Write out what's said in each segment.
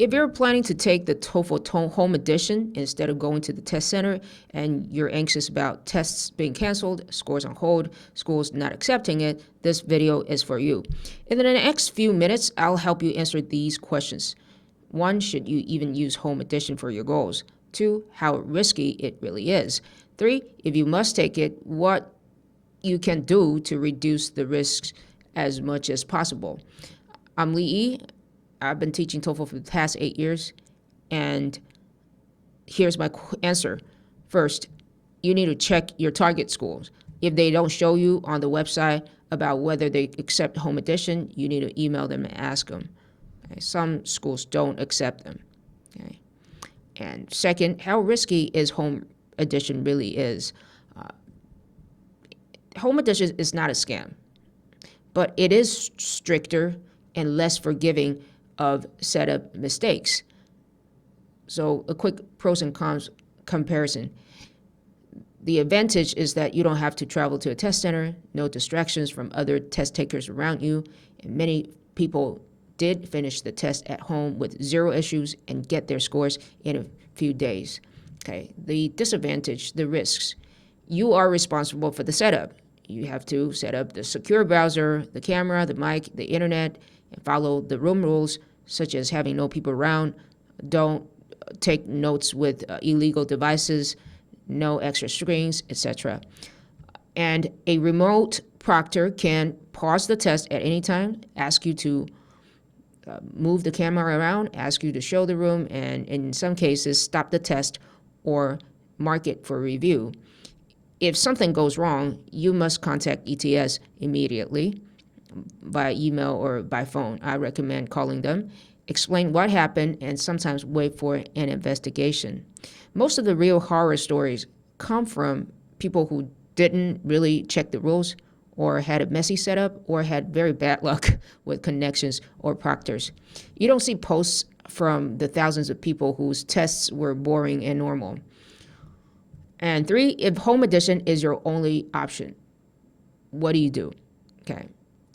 If you're planning to take the TOEFL Home Edition instead of going to the test center and you're anxious about tests being canceled, scores on hold, schools not accepting it, this video is for you. In the next few minutes, I'll help you answer these questions. 1, should you even use Home Edition for your goals? 2, how risky it really is. 3, if you must take it, what you can do to reduce the risks as much as possible. I'm Lee E. I've been teaching TOEFL for the past 8 years, and here's my answer. First, you need to check your target schools. If they don't show you on the website about whether they accept Home Edition, you need to email them and ask them. Okay? Some schools don't accept them. Okay? And second, how risky is Home Edition really is? Home Edition is not a scam, but it is stricter and less forgiving of setup mistakes. So a quick pros and cons comparison. The advantage is that you don't have to travel to a test center, no distractions from other test takers around you, and many people did finish the test at home with 0 issues and get their scores in a few days. Okay, the disadvantage, the risks. You are responsible for the setup. You have to set up the secure browser, the camera, the mic, the internet, and follow the room rules, such as having no people around, don't take notes with illegal devices, no extra screens, etc. And a remote proctor can pause the test at any time, ask you to move the camera around, ask you to show the room, and in some cases, stop the test or mark it for review. If something goes wrong, you must contact ETS immediately by email or by phone. I recommend calling them, explain what happened, and sometimes wait for an investigation. Most of the real horror stories come from people who didn't really check the rules or had a messy setup or had very bad luck with connections or proctors. You don't see posts from the thousands of people whose tests were boring and normal. And 3, if Home Edition is your only option, what do? Okay.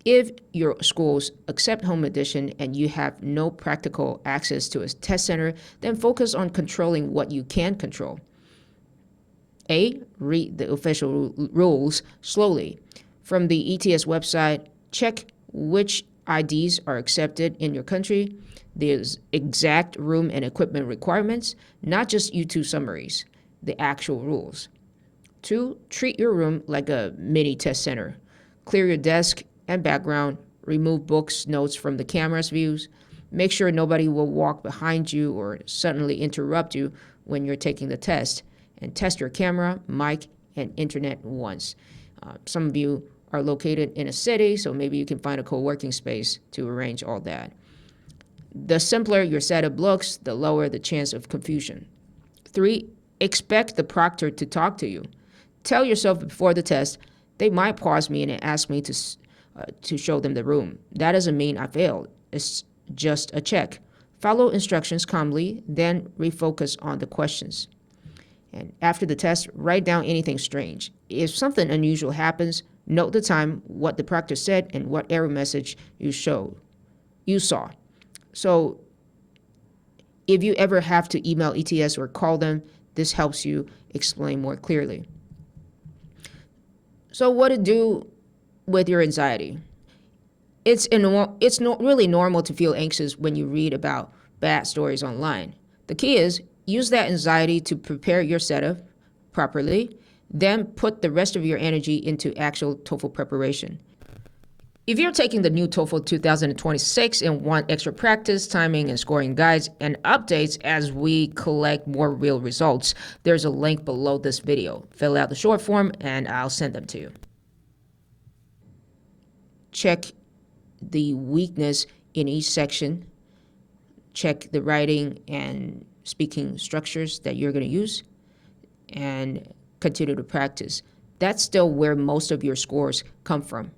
If your schools accept Home Edition and you have no practical access to a test center, then focus on controlling what you can control. A, read the official rules slowly. From the ETS website, check which IDs are accepted in your country, the exact room and equipment requirements, not just YouTube summaries, the actual rules. 2, treat your room like a mini test center. Clear your desk and background, remove books, notes from the camera's views. Make sure nobody will walk behind you or suddenly interrupt you when you're taking the test. And test your camera, mic, and internet once. Some of you are located in a city, so maybe you can find a co-working space to arrange all that. The simpler your setup looks, the lower the chance of confusion. 3, expect the proctor to talk to you. Tell yourself before the test, they might pause me and ask me to show them the room. That doesn't mean I failed. It's just a check. Follow instructions calmly, then refocus on the questions. And after the test, write down anything strange. If something unusual happens, note the time, what the proctor said, and what error message you saw. So if you ever have to email ETS or call them, this helps you explain more clearly. So what to do with your anxiety? It's really normal to feel anxious when you read about bad stories online. The key is use that anxiety to prepare your setup properly, then put the rest of your energy into actual TOEFL preparation. If you're taking the new TOEFL 2026 and want extra practice, timing, and scoring guides and updates as we collect more real results, there's a link below this video. Fill out the short form and I'll send them to you. Check the weakness in each section. Check the writing and speaking structures that you're going to use and continue to practice. That's still where most of your scores come from.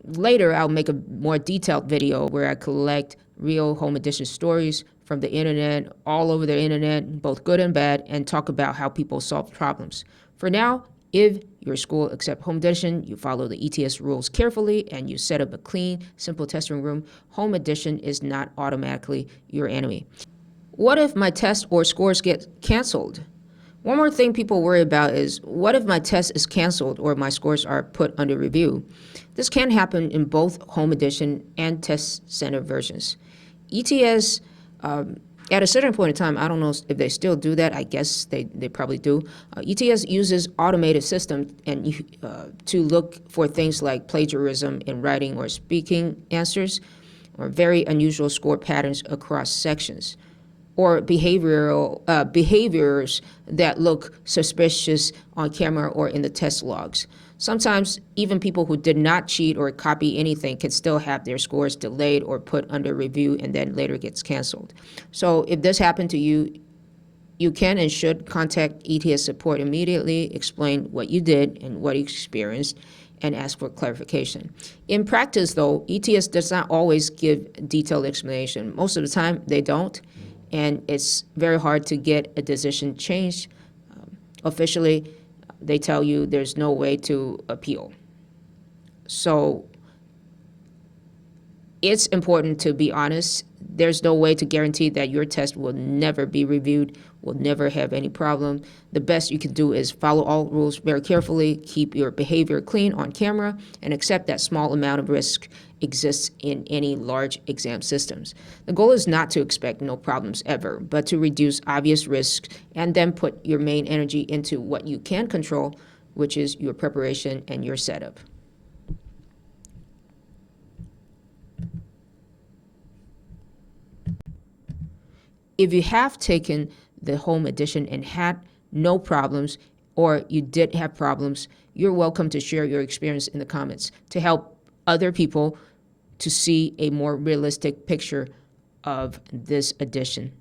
Later, I'll make a more detailed video where I collect real Home Edition stories from the internet, all over the internet, both good and bad, and talk about how people solve problems. For now, if your school accept Home Edition, you follow the ETS rules carefully, and you set up a clean, simple testing room, Home Edition is not automatically your enemy. What if my test or scores get canceled? One more thing people worry about is, what if my test is canceled or my scores are put under review? This can happen in both Home Edition and Test Center versions. ETS, at a certain point in time, I don't know if they still do that. I guess they probably do. ETS uses automated systems to look for things like plagiarism in writing or speaking answers, or very unusual score patterns across sections, or behaviors that look suspicious on camera or in the test logs. Sometimes even people who did not cheat or copy anything can still have their scores delayed or put under review and then later gets canceled. So if this happened to you, you can and should contact ETS support immediately, explain what you did and what you experienced, and ask for clarification. In practice, though, ETS does not always give detailed explanation. Most of the time, they don't, and it's very hard to get a decision changed. Officially, they tell you there's no way to appeal. So it's important to be honest. There's no way to guarantee that your test will never be reviewed, will never have any problem. The best you can do is follow all rules very carefully, keep your behavior clean on camera, and accept that small amount of risk exists in any large exam systems. The goal is not to expect no problems ever, but to reduce obvious risks and then put your main energy into what you can control, which is your preparation and your setup. If you have taken the Home Edition and had no problems, or you did have problems, you're welcome to share your experience in the comments to help other people to see a more realistic picture of this edition.